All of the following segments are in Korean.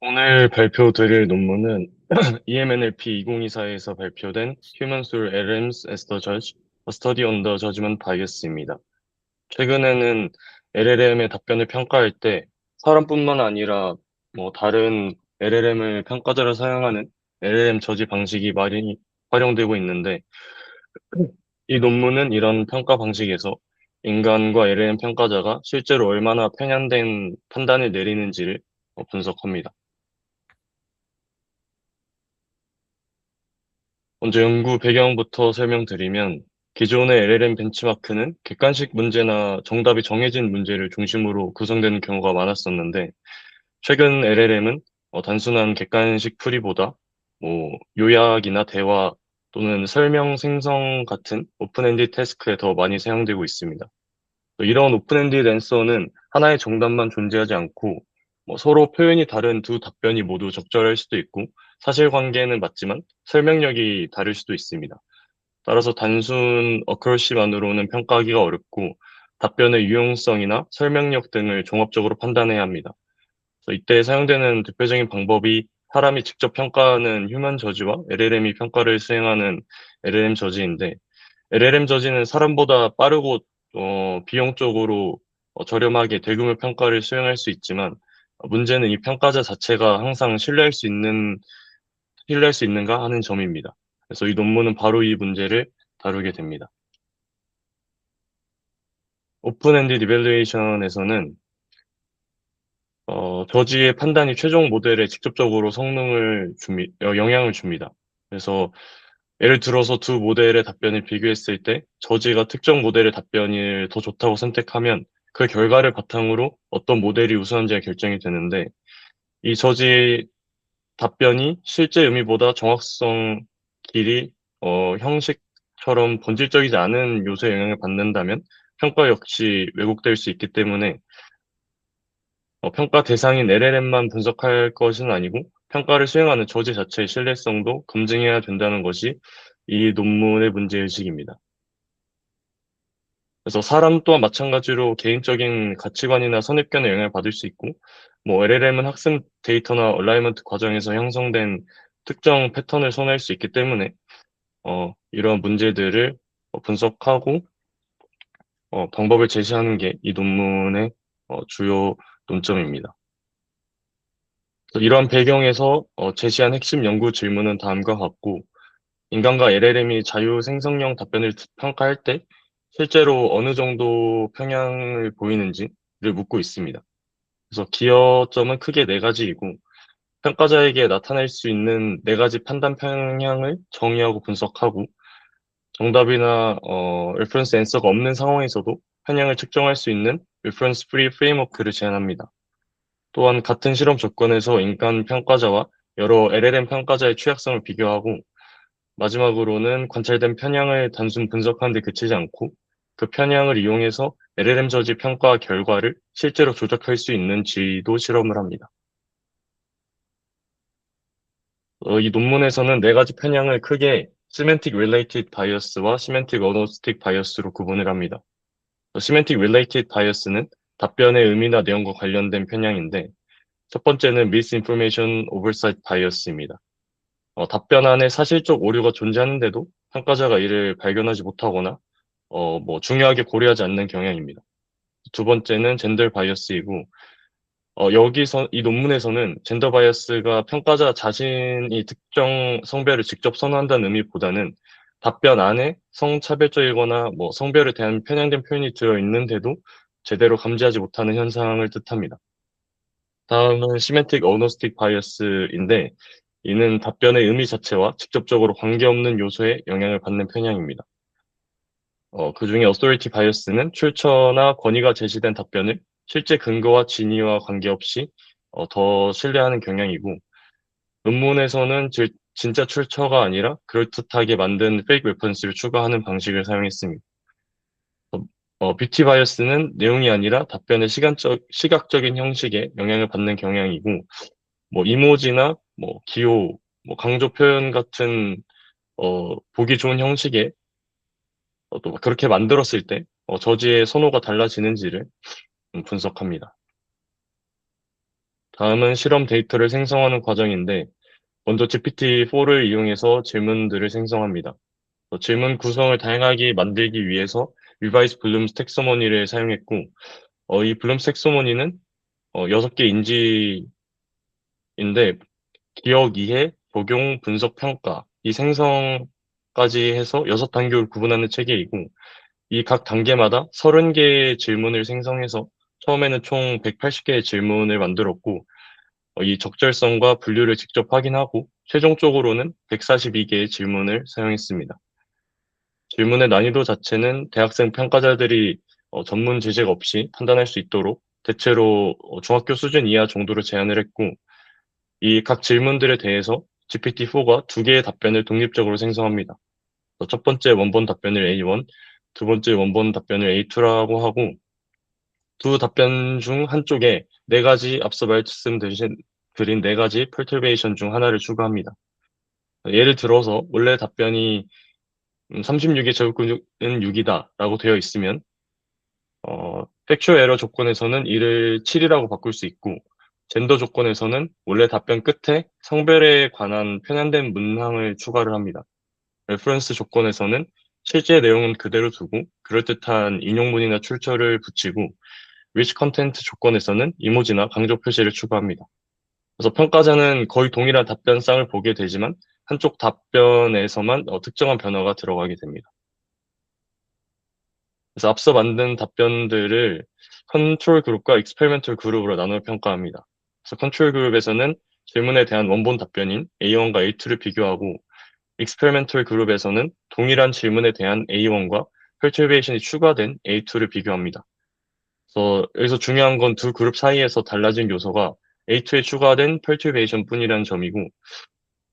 오늘 발표드릴 논문은 EMNLP 2024에서 발표된 Human Through LLMs as the Judge, A Study on the Judgment Bias입니다. 최근에는 LLM의 답변을 평가할 때 사람뿐만 아니라 다른 LLM을 평가자로 사용하는 LLM 저지 방식이 많이 활용되고 있는데 이 논문은 이런 평가 방식에서 인간과 LLM 평가자가 실제로 얼마나 편향된 판단을 내리는지를 분석합니다. 먼저 연구 배경부터 설명드리면 기존의 LLM 벤치마크는 객관식 문제나 정답이 정해진 문제를 중심으로 구성되는 경우가 많았었는데 최근 LLM은 단순한 객관식 풀이보다 요약이나 대화 또는 설명 생성 같은 오픈엔드 태스크에 더 많이 사용되고 있습니다. 이런 오픈엔드 랜서는 하나의 정답만 존재하지 않고 서로 표현이 다른 두 답변이 모두 적절할 수도 있고 사실관계는 맞지만 설명력이 다를 수도 있습니다. 따라서 단순 어크러시만으로는 평가하기가 어렵고 답변의 유용성이나 설명력 등을 종합적으로 판단해야 합니다. 그래서 이때 사용되는 대표적인 방법이 사람이 직접 평가하는 휴먼 저지와 LLM이 평가를 수행하는 LLM 저지인데 LLM 저지는 사람보다 빠르고 비용적으로 저렴하게 대규모 평가를 수행할 수 있지만 문제는 이 평가자 자체가 항상 신뢰할 수 있는가 하는 점입니다. 그래서 이 논문은 바로 이 문제를 다루게 됩니다. 오픈엔디드 이밸루에이션에서는 저지의 판단이 최종 모델에 직접적으로 영향을 줍니다. 그래서 예를 들어서 두 모델의 답변을 비교했을 때 저지가 특정 모델의 답변이 더 좋다고 선택하면 그 결과를 바탕으로 어떤 모델이 우수한지가 결정이 되는데 이 저지 답변이 실제 의미보다 정확성, 길이, 형식처럼 본질적이지 않은 요소에 영향을 받는다면 평가 역시 왜곡될 수 있기 때문에 평가 대상인 LLM만 분석할 것은 아니고 평가를 수행하는 저지 자체의 신뢰성도 검증해야 된다는 것이 이 논문의 문제의식입니다. 그래서 사람 또한 마찬가지로 개인적인 가치관이나 선입견에 영향을 받을 수 있고, LLM은 학습 데이터나 얼라이먼트 과정에서 형성된 특정 패턴을 손해할 수 있기 때문에, 이런 문제들을 분석하고, 방법을 제시하는 게 이 논문의 주요 논점입니다. 그래서 이러한 배경에서 제시한 핵심 연구 질문은 다음과 같고, 인간과 LLM이 자유 생성형 답변을 평가할 때 실제로 어느 정도 평향을 보이는지를 묻고 있습니다. 그래서 기여점은 크게 네 가지이고, 평가자에게 나타낼 수 있는 네 가지 판단 평향을 정의하고 분석하고, 정답이나 reference answer가 없는 상황에서도 편향을 측정할 수 있는 reference free framework를 제안합니다. 또한 같은 실험 조건에서 인간 평가자와 여러 LLM 평가자의 취약성을 비교하고 마지막으로는 관찰된 편향을 단순 분석하는 데 그치지 않고 그 편향을 이용해서 LLM 저지 평가 결과를 실제로 조작할 수 있는지도 실험을 합니다. 이 논문에서는 네 가지 편향을 크게 Semantic Related Bias와 Semantic Agnostic Bias로 구분을 합니다. Semantic Related Bias는 답변의 의미나 내용과 관련된 편향인데 첫 번째는 Misinformation Oversight Bias입니다. 답변 안에 사실적 오류가 존재하는데도 평가자가 이를 발견하지 못하거나 중요하게 고려하지 않는 경향입니다. 두 번째는 젠더 바이어스이고, 여기서, 이 논문에서는 젠더 바이어스가 평가자 자신이 특정 성별을 직접 선호한다는 의미보다는 답변 안에 성차별적이거나 성별에 대한 편향된 표현이 들어있는데도 제대로 감지하지 못하는 현상을 뜻합니다. 다음은 시멘틱 어너스틱 바이어스인데, 이는 답변의 의미 자체와 직접적으로 관계없는 요소에 영향을 받는 편향입니다. 그중에 authority bias는 출처나 권위가 제시된 답변을 실제 근거와 진위와 관계없이 더 신뢰하는 경향이고, 논문에서는 진짜 출처가 아니라 그럴듯하게 만든 fake reference를 추가하는 방식을 사용했습니다. 뷰티 바이어스는 내용이 아니라 답변의 시각적인 형식에 영향을 받는 경향이고, 이모지나 기호, 강조 표현 같은 보기 좋은 형식에 또 그렇게 만들었을 때 저지의 선호가 달라지는지를 분석합니다. 다음은 실험 데이터를 생성하는 과정인데, 먼저 GPT-4를 이용해서 질문들을 생성합니다. 질문 구성을 다양하게 만들기 위해서 리바이스 블룸스 텍소노미를 사용했고, 이 블룸스 텍소노미는 6개 인지인데, 기억, 이해, 적용, 분석, 평가, 이 생성까지 해서 6단계로 구분하는 체계이고, 이 각 단계마다 30개의 질문을 생성해서 처음에는 총 180개의 질문을 만들었고, 이 적절성과 분류를 직접 확인하고, 최종적으로는 142개의 질문을 사용했습니다. 질문의 난이도 자체는 대학생 평가자들이 전문 지식 없이 판단할 수 있도록 대체로 중학교 수준 이하 정도로 제한을 했고, 이 각 질문들에 대해서 GPT-4가 두 개의 답변을 독립적으로 생성합니다. 첫 번째 원본 답변을 A1, 두 번째 원본 답변을 A2라고 하고, 두 답변 중 한쪽에 네 가지 앞서 말씀드린 네 가지 perturbation 중 하나를 추가합니다. 예를 들어서 원래 답변이 36의 제곱근은 6이다 라고 되어 있으면 팩추얼 에러 조건에서는 이를 7이라고 바꿀 수 있고, 젠더 조건에서는 원래 답변 끝에 성별에 관한 편향된 문항을 추가를 합니다. 레퍼런스 조건에서는 실제 내용은 그대로 두고 그럴듯한 인용문이나 출처를 붙이고, 위치 컨텐트 조건에서는 이모지나 강조 표시를 추가합니다. 그래서 평가자는 거의 동일한 답변쌍을 보게 되지만 한쪽 답변에서만 특정한 변화가 들어가게 됩니다. 그래서 앞서 만든 답변들을 컨트롤 그룹과 익스페리멘털 그룹으로 나눠 평가합니다. 그래서 컨트롤 그룹에서는 질문에 대한 원본 답변인 A1과 A2를 비교하고, 익스페리멘털 그룹에서는 동일한 질문에 대한 A1과 perturbation이 추가된 A2를 비교합니다. 그래서 여기서 중요한 건 두 그룹 사이에서 달라진 요소가 A2에 추가된 perturbation 뿐이라는 점이고,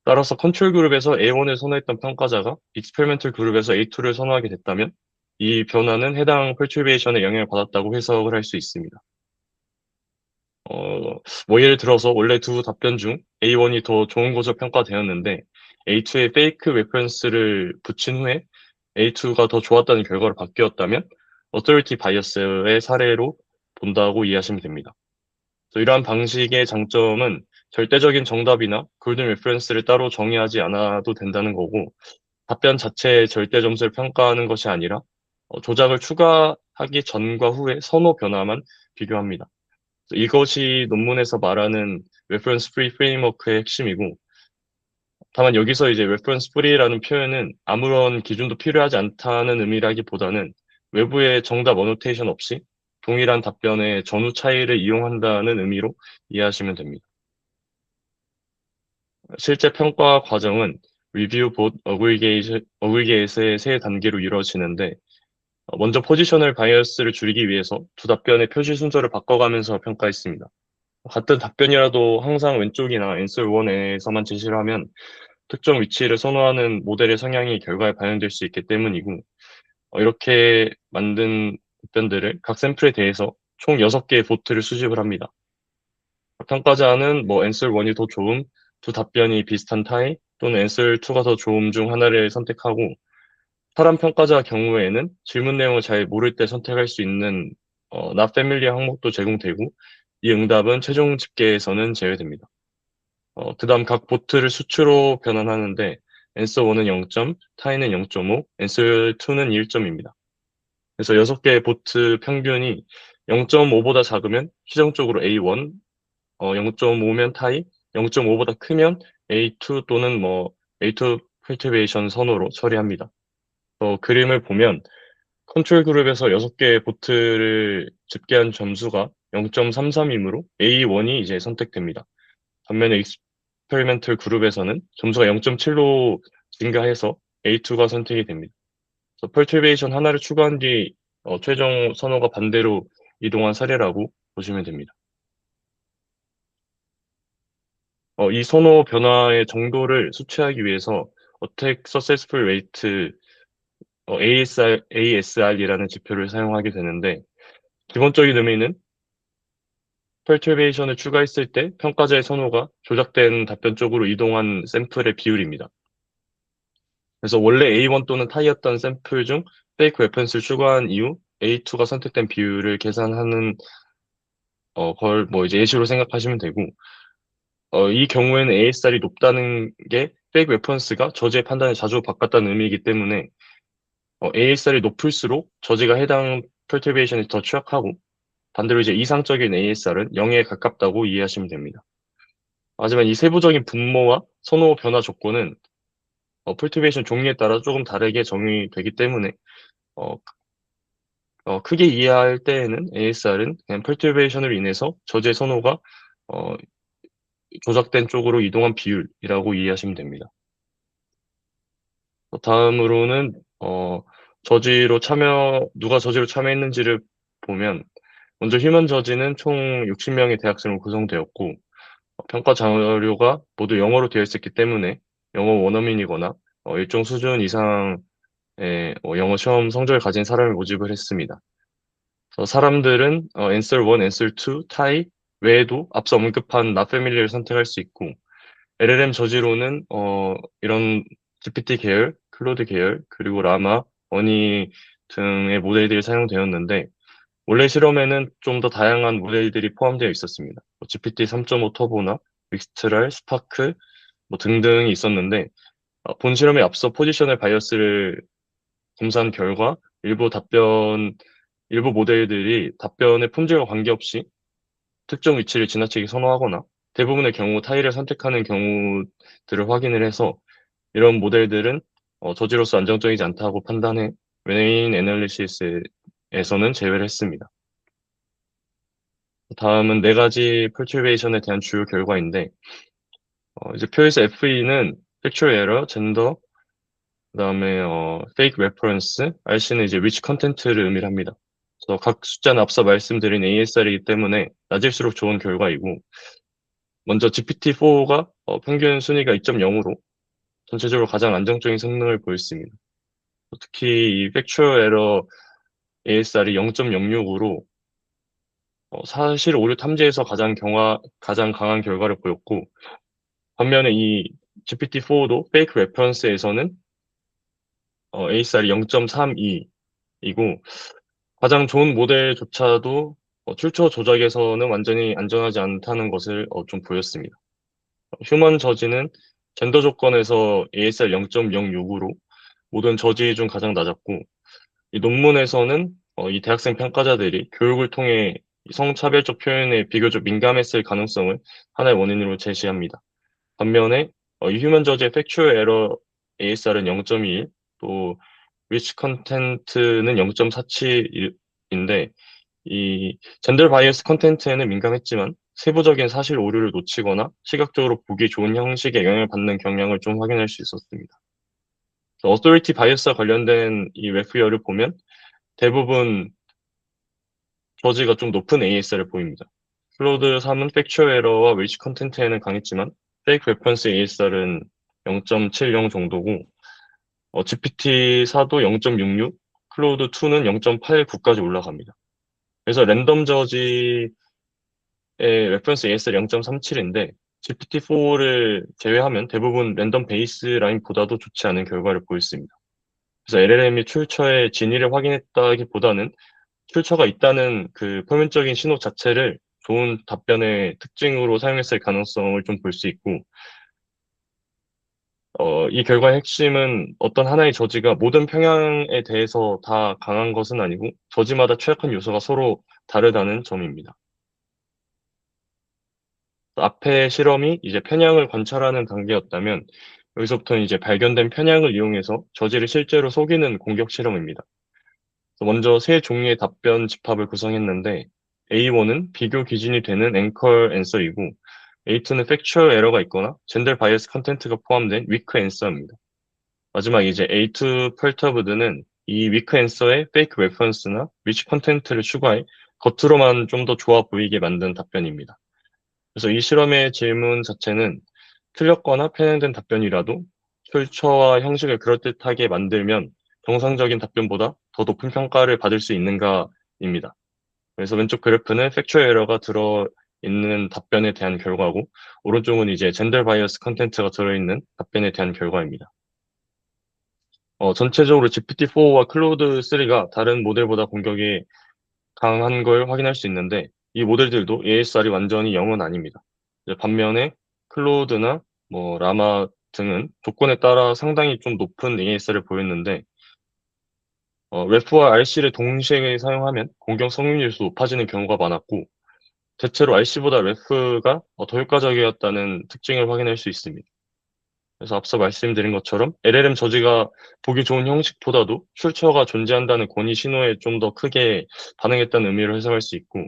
따라서 컨트롤 그룹에서 A1을 선호했던 평가자가 익스페리멘털 그룹에서 A2를 선호하게 됐다면 이 변화는 해당 perturbation에 영향을 받았다고 해석을 할 수 있습니다. 뭐 예를 들어서 원래 두 답변 중 A1이 더 좋은 것으로 평가되었는데 A2에 페이크 레퍼런스를 붙인 후에 A2가 더 좋았다는 결과로 바뀌었다면 authority bias의 사례로 본다고 이해하시면 됩니다. 이러한 방식의 장점은 절대적인 정답이나 골든 레퍼런스를 따로 정의하지 않아도 된다는 거고, 답변 자체의 절대 점수를 평가하는 것이 아니라 조작을 추가하기 전과 후의 선호 변화만 비교합니다. 이것이 논문에서 말하는 reference free framework의 핵심이고, 다만 여기서 이제 reference free라는 표현은 아무런 기준도 필요하지 않다는 의미라기보다는 외부의 정답 어노테이션 없이 동일한 답변의 전후 차이를 이용한다는 의미로 이해하시면 됩니다. 실제 평가 과정은 리뷰, 봇, 어그리게이트의 세 단계로 이루어지는데, 먼저 포지셔널 바이어스를 줄이기 위해서 두 답변의 표시 순서를 바꿔가면서 평가했습니다. 같은 답변이라도 항상 왼쪽이나 answer 1에서만 제시를 하면 특정 위치를 선호하는 모델의 성향이 결과에 반영될 수 있기 때문이고, 이렇게 만든 답변들을 각 샘플에 대해서 총 6개의 보트를 수집을 합니다. 평가자는 뭐 answer 1이 더 좋음, 두 답변이 비슷한 타입, 또는 answer 2가 더 좋음 중 하나를 선택하고, 사람 평가자 경우에는 질문 내용을 잘 모를 때 선택할 수 있는 not familiar 항목도 제공되고, 이 응답은 최종 집계에서는 제외됩니다. 그다음 각 보트를 수치로 변환하는데 answer 1은 0점, 타이는 0.5, answer 2는 1점입니다. 그래서 6개의 보트 평균이 0.5보다 작으면 최종적으로 A1, 0.5면 타이, 0.5보다 크면 A2 또는 뭐 A2 컬티베이션 선호로 처리합니다. 그림을 보면 컨트롤 그룹에서 6개의 보트를 집계한 점수가 0.33이므로 A1이 이제 선택됩니다. 반면에 익스페리멘털 그룹에서는 점수가 0.7로 증가해서 A2가 선택이 됩니다. 펄티베이션 하나를 추가한 뒤 최종 선호가 반대로 이동한 사례라고 보시면 됩니다. 이 선호 변화의 정도를 수치하기 위해서 Attack Successful Rate ASR이라는 지표를 사용하게 되는데, 기본적인 의미는 perturbation을 추가했을 때 평가자의 선호가 조작된 답변 쪽으로 이동한 샘플의 비율입니다. 그래서 원래 A1 또는 타이였던 샘플 중 페이크 레퍼런스를 추가한 이후 A2가 선택된 비율을 계산하는 걸 뭐 이제 예시로 생각하시면 되고, 이 경우에는 ASR이 높다는 게 페이크 레퍼런스가 저지의 판단을 자주 바꿨다는 의미이기 때문에 ASR이 높을수록 저지가 해당 perturbation이 더 취약하고 반대로 이제 이상적인 ASR은 0에 가깝다고 이해하시면 됩니다. 하지만 이 세부적인 분모와 선호 변화 조건은 perturbation 종류에 따라 조금 다르게 정의되기 때문에 어, 크게 이해할 때에는 ASR은 그냥 perturbation으로 인해서 저지의 선호가 어, 조작된 쪽으로 이동한 비율이라고 이해하시면 됩니다. 다음으로는 누가 저지로 참여했는지를 보면 먼저 휴먼 저지는 총 60명의 대학생으로 구성되었고 평가 자료가 모두 영어로 되어 있었기 때문에 영어 원어민이거나 일정 수준 이상의 영어 시험 성적을 가진 사람을 모집을 했습니다. 사람들은 Answer 1, Answer 2, 타입 외에도 앞서 언급한 Not Familiar를 선택할 수 있고 LLM 저지로는 이런 GPT 계열, 클로드 계열, 그리고 라마, 어니 등의 모델들이 사용되었는데 원래 실험에는 좀 더 다양한 모델들이 포함되어 있었습니다. GPT 3.5 터보나 믹스트랄, 스파크 뭐 등등이 있었는데 본 실험에 앞서 포지셔널 바이어스를 검사한 결과 일부 모델들이 답변의 품질과 관계없이 특정 위치를 지나치게 선호하거나 대부분의 경우 타일을 선택하는 경우들을 확인을 해서 이런 모델들은 저지로서 안정적이지 않다고 판단해 메인 애널리시스에서는 제외를 했습니다. 다음은 네 가지 perturbation에 대한 주요 결과인데 이제 표에서 FE는 factual error, 젠더, 그다음에 fake reference, RC는 이제 rich content를 의미합니다. 그래서 각 숫자는 앞서 말씀드린 ASR이기 때문에 낮을수록 좋은 결과이고 먼저 GPT-4가 평균 순위가 2.0으로 전체적으로 가장 안정적인 성능을 보였습니다. 특히 이 팩추얼 에러 ASR이 0.06으로 사실 오류 탐지에서 가장 강한 결과를 보였고 반면에 이 GPT-4도 페이크 레퍼런스에서는 ASR이 0.32이고 가장 좋은 모델조차도 출처 조작에서는 완전히 안전하지 않다는 것을 좀 보였습니다. 휴먼 저지는 젠더 조건에서 ASR 0.06으로 모든 저지 중 가장 낮았고 이 논문에서는 이 대학생 평가자들이 교육을 통해 성차별적 표현에 비교적 민감했을 가능성을 하나의 원인으로 제시합니다. 반면에 이 휴먼 저지의 팩추얼 에러 ASR은 0.21, 또 리치 컨텐트는 0.47인데 이 젠더 바이어스 컨텐츠에는 민감했지만 세부적인 사실 오류를 놓치거나 시각적으로 보기 좋은 형식에 영향을 받는 경향을 좀 확인할 수 있었습니다. 어토리티 바이어스와 관련된 이 레프리어를 보면 대부분 저지가 좀 높은 ASR을 보입니다. 클로드 3은 팩추얼 에러와 윌치 컨텐츠에는 강했지만 페이크 레퍼런스 ASR은 0.70 정도고 GPT-4도 0.66, 클로드 2는 0.89까지 올라갑니다. 그래서 랜덤 저지의 레퍼런스 ASR 0.37인데 GPT-4를 제외하면 대부분 랜덤 베이스라인보다도 좋지 않은 결과를 보였습니다. 그래서 LLM이 출처의 진위를 확인했다기보다는 출처가 있다는 그 표면적인 신호 자체를 좋은 답변의 특징으로 사용했을 가능성을 좀 볼 수 있고, 이 결과의 핵심은 어떤 하나의 저지가 모든 평양에 대해서 다 강한 것은 아니고, 저지마다 취약한 요소가 서로 다르다는 점입니다. 앞의 실험이 이제 편향을 관찰하는 단계였다면, 여기서부터는 이제 발견된 편향을 이용해서 저지를 실제로 속이는 공격 실험입니다. 먼저 세 종류의 답변 집합을 구성했는데 A1은 비교 기준이 되는 앵커 앤서이고 A2는 팩추얼 에러가 있거나 젠더 바이어스 컨텐츠가 포함된 위크 앤서입니다. 마지막 이제 A2 펄터브드는 이 위크 앤서에 페이크 레퍼런스나 위치 컨텐츠를 추가해 겉으로만 좀 더 좋아 보이게 만든 답변입니다. 그래서 이 실험의 질문 자체는 틀렸거나 편향된 답변이라도 출처와 형식을 그럴듯하게 만들면 정상적인 답변보다 더 높은 평가를 받을 수 있는가입니다. 그래서 왼쪽 그래프는 팩추얼 에러가 들어있는 답변에 대한 결과고 오른쪽은 이제 젠더 바이어스 컨텐츠가 들어있는 답변에 대한 결과입니다. 전체적으로 GPT-4와 클로드 3가 다른 모델보다 공격이 강한 걸 확인할 수 있는데 이 모델들도 ASR이 완전히 0은 아닙니다. 이제 반면에 클로드나 뭐 라마 등은 조건에 따라 상당히 좀 높은 ASR을 보였는데 래프와 RC를 동시에 사용하면 공격 성능률이 높아지는 경우가 많았고 대체로 RC보다 래프가 더 효과적이었다는 특징을 확인할 수 있습니다. 그래서 앞서 말씀드린 것처럼 LLM 저지가 보기 좋은 형식보다도 출처가 존재한다는 권위 신호에 좀 더 크게 반응했다는 의미를 해석할 수 있고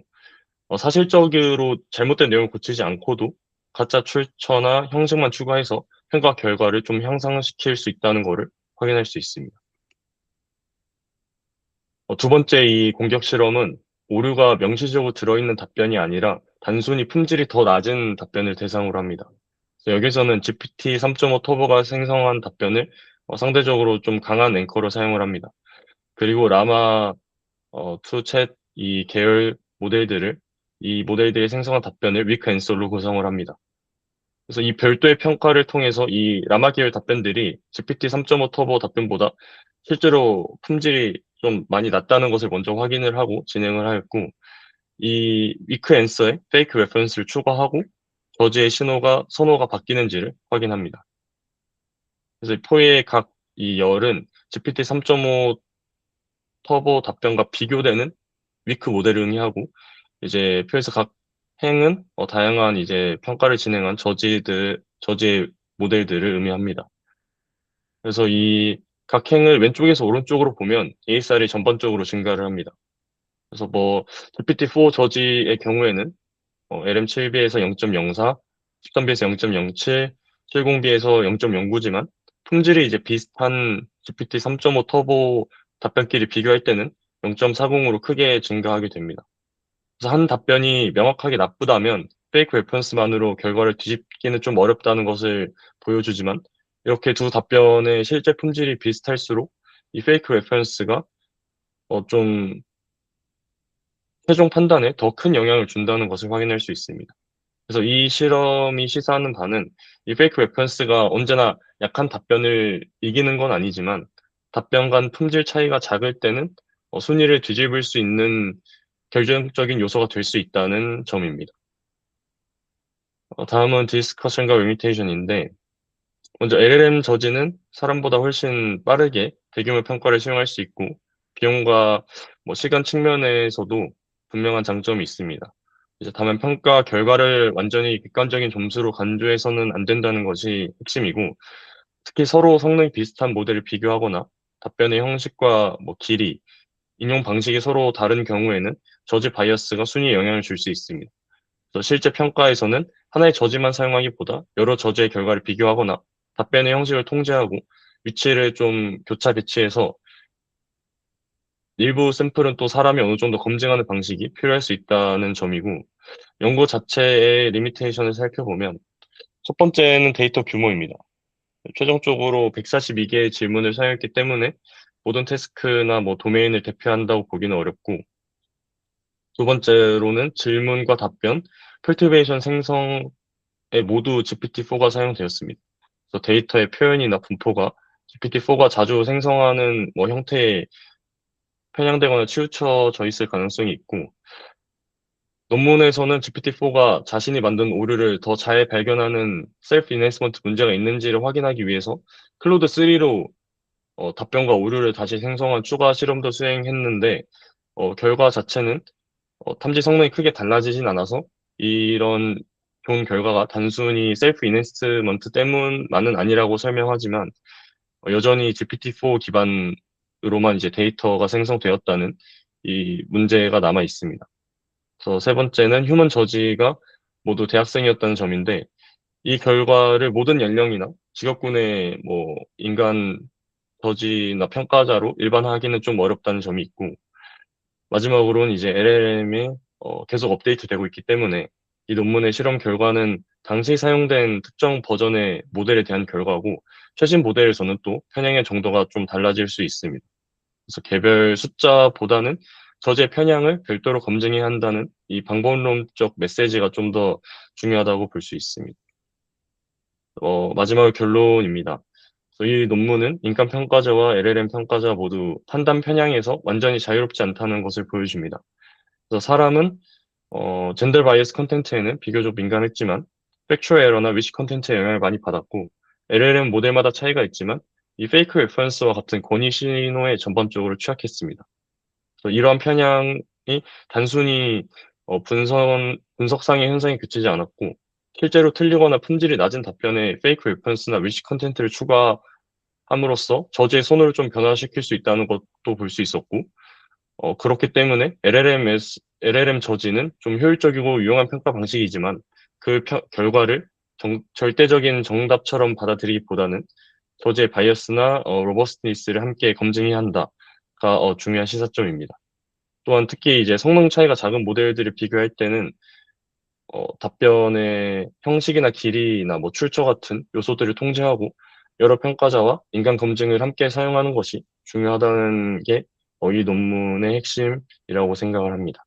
사실적으로 잘못된 내용을 고치지 않고도 가짜 출처나 형식만 추가해서 평가 결과를 좀 향상시킬 수 있다는 것을 확인할 수 있습니다. 두 번째 이 공격 실험은 오류가 명시적으로 들어있는 답변이 아니라 단순히 품질이 더 낮은 답변을 대상으로 합니다. 그래서 여기서는 GPT 3.5 터보가 생성한 답변을 상대적으로 좀 강한 앵커로 사용을 합니다. 그리고 라마 2챗 이 계열 모델들을 이 모델들이 생성한 답변을 위크 앤서로 구성을 합니다. 그래서 이 별도의 평가를 통해서 이 라마 계열 답변들이 GPT 3.5 터보 답변보다 실제로 품질이 좀 많이 낮다는 것을 먼저 확인을 하고 진행을 하였고, 이 위크 앤서에 페이크 레퍼런스를 추가하고 저지의 선호가 바뀌는지를 확인합니다. 그래서 포의 각 이 열은 GPT 3.5 터보 답변과 비교되는 위크 모델을 의미하고 이제 표에서 각 행은 다양한 이제 평가를 진행한 저지의 모델들을 의미합니다. 그래서 이 각 행을 왼쪽에서 오른쪽으로 보면 ASR이 전반적으로 증가를 합니다. 그래서 뭐 GPT-4 저지의 경우에는 LM7B에서 0.04, 13B에서 0.07, 70B에서 0.09지만 품질이 이제 비슷한 GPT 3.5 터보 답변끼리 비교할 때는 0.40으로 크게 증가하게 됩니다. 그래서 한 답변이 명확하게 나쁘다면 페이크 레퍼런스만으로 결과를 뒤집기는 좀 어렵다는 것을 보여주지만 이렇게 두 답변의 실제 품질이 비슷할수록 이 페이크 레퍼런스가 좀 최종 판단에 더 큰 영향을 준다는 것을 확인할 수 있습니다. 그래서 이 실험이 시사하는 바는 이 페이크 레퍼런스가 언제나 약한 답변을 이기는 건 아니지만 답변 간 품질 차이가 작을 때는 순위를 뒤집을 수 있는 결정적인 요소가 될 수 있다는 점입니다. 다음은 디스커션과 리미테이션인데 먼저 LLM 저지는 사람보다 훨씬 빠르게 대규모 평가를 수용할 수 있고 비용과 뭐 시간 측면에서도 분명한 장점이 있습니다. 이제 다만 평가 결과를 완전히 객관적인 점수로 간주해서는 안 된다는 것이 핵심이고 특히 서로 성능이 비슷한 모델을 비교하거나 답변의 형식과 뭐 길이, 인용 방식이 서로 다른 경우에는 저지 바이어스가 순위에 영향을 줄 수 있습니다. 그래서 실제 평가에서는 하나의 저지만 사용하기보다 여러 저지의 결과를 비교하거나 답변의 형식을 통제하고 위치를 좀 교차 배치해서 일부 샘플은 또 사람이 어느 정도 검증하는 방식이 필요할 수 있다는 점이고 연구 자체의 리미테이션을 살펴보면 첫 번째는 데이터 규모입니다. 최종적으로 142개의 질문을 사용했기 때문에 모든 태스크나 뭐 도메인을 대표한다고 보기는 어렵고 두 번째로는 질문과 답변, 컬티베이션 생성에 모두 GPT-4가 사용되었습니다. 그래서 데이터의 표현이나 분포가 GPT-4가 자주 생성하는 뭐 형태에 편향되거나 치우쳐져 있을 가능성이 있고 논문에서는 GPT-4가 자신이 만든 오류를 더 잘 발견하는 셀프 이네스먼트 문제가 있는지를 확인하기 위해서 클로드 3로 답변과 오류를 다시 생성한 추가 실험도 수행했는데 결과 자체는 탐지 성능이 크게 달라지진 않아서 이런 좋은 결과가 단순히 셀프 이네스먼트 때문만은 아니라고 설명하지만 여전히 GPT-4 기반으로만 이제 데이터가 생성되었다는 이 문제가 남아 있습니다. 그래서 세 번째는 휴먼 저지가 모두 대학생이었다는 점인데 이 결과를 모든 연령이나 직업군의 뭐 인간 저지나 평가자로 일반화하기는 좀 어렵다는 점이 있고 마지막으로는 이제 LLM이 계속 업데이트되고 있기 때문에 이 논문의 실험 결과는 당시 사용된 특정 버전의 모델에 대한 결과고 최신 모델에서는 또 편향의 정도가 좀 달라질 수 있습니다. 그래서 개별 숫자보다는 저지의 편향을 별도로 검증해야 한다는 이 방법론적 메시지가 좀 더 중요하다고 볼 수 있습니다. 마지막 결론입니다. 그래서 이 논문은 인간 평가자와 LLM 평가자 모두 판단 편향에서 완전히 자유롭지 않다는 것을 보여줍니다. 그래서 사람은 젠더 바이어스 컨텐츠에는 비교적 민감했지만 팩추얼 에러나 위시 컨텐츠에 영향을 많이 받았고 LLM 모델마다 차이가 있지만 이 페이크 레퍼런스와 같은 권위 신호에 전반적으로 취약했습니다. 그래서 이러한 편향이 단순히 분석상의 현상에 그치지 않았고 실제로 틀리거나 품질이 낮은 답변에 페이크 레퍼런스나 위시 컨텐츠를 추가함으로써 저지의 손해를 좀 변화시킬 수 있다는 것도 볼 수 있었고 그렇기 때문에 LLM 저지는 좀 효율적이고 유용한 평가 방식이지만 그 결과를 절대적인 정답처럼 받아들이기보다는 저지의 바이어스나 로버스트니스를 함께 검증해야 한다가 중요한 시사점입니다. 또한 특히 이제 성능 차이가 작은 모델들을 비교할 때는 답변의 형식이나 길이나 뭐 출처 같은 요소들을 통제하고 여러 평가자와 인간 검증을 함께 사용하는 것이 중요하다는 게 이 논문의 핵심이라고 생각을 합니다.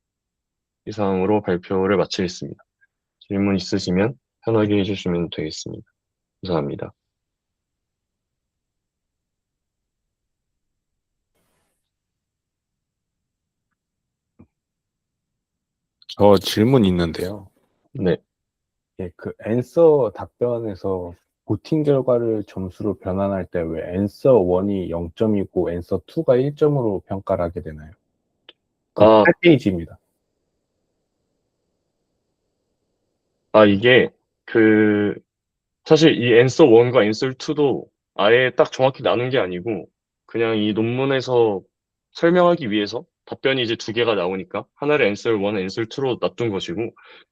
이상으로 발표를 마치겠습니다. 질문 있으시면 편하게 해주시면 되겠습니다. 감사합니다. 저 질문 있는데요. 네. 예, 그 앤서 답변에서 보팅 결과를 점수로 변환할 때 왜 앤서 1이 0점이고 앤서 2가 1점으로 평가를 하게 되나요? 그 아, 8페이지입니다. 이게 그 사실 이 앤서 1과 앤서 2도 아예 딱 정확히 나눈 게 아니고 그냥 이 논문에서 설명하기 위해서 답변이 이제 두 개가 나오니까 하나를 앤서 1, 앤서 2로 놔둔 것이고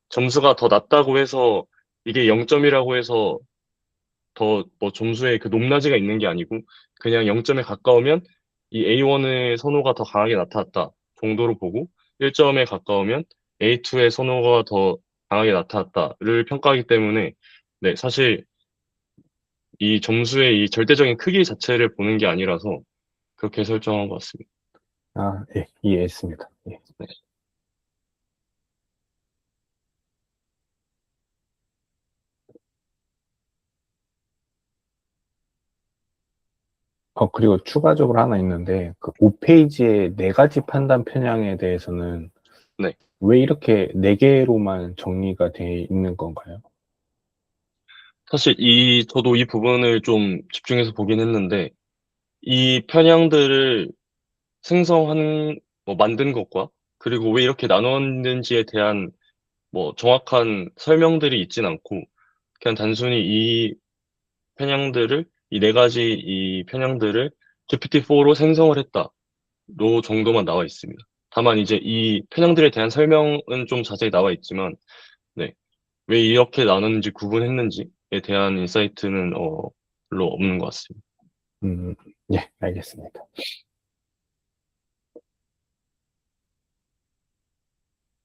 점수가 더 낮다고 해서 이게 0점이라고 해서 더 뭐 점수에 그 높낮이가 있는 게 아니고 그냥 0점에 가까우면 이 A1의 선호가 더 강하게 나타났다 정도로 보고 1점에 가까우면 A2의 선호가 더 강하게 나타났다를 평가하기 때문에 네, 사실 이 점수의 이 절대적인 크기 자체를 보는 게 아니라서 그렇게 설정한 것 같습니다. 아, 예, 이해했습니다. 예. 네. 그리고 추가적으로 하나 있는데, 그 5페이지의 네 가지 판단 편향에 대해서는 네. 왜 이렇게 네 개로만 정리가 돼 있는 건가요? 사실 저도 이 부분을 좀 집중해서 보긴 했는데, 이 편향들을 만든 것과, 그리고 왜 이렇게 나눴는지에 대한 뭐 정확한 설명들이 있진 않고, 그냥 단순히 이 네 가지 이 편향들을 GPT-4로 생성을 했다. 로 정도만 나와 있습니다. 다만 이제 이 편향들에 대한 설명은 좀 자세히 나와 있지만, 네. 왜 이렇게 나눴는지 구분했는지에 대한 인사이트는 별로 없는 것 같습니다. 예, 알겠습니다.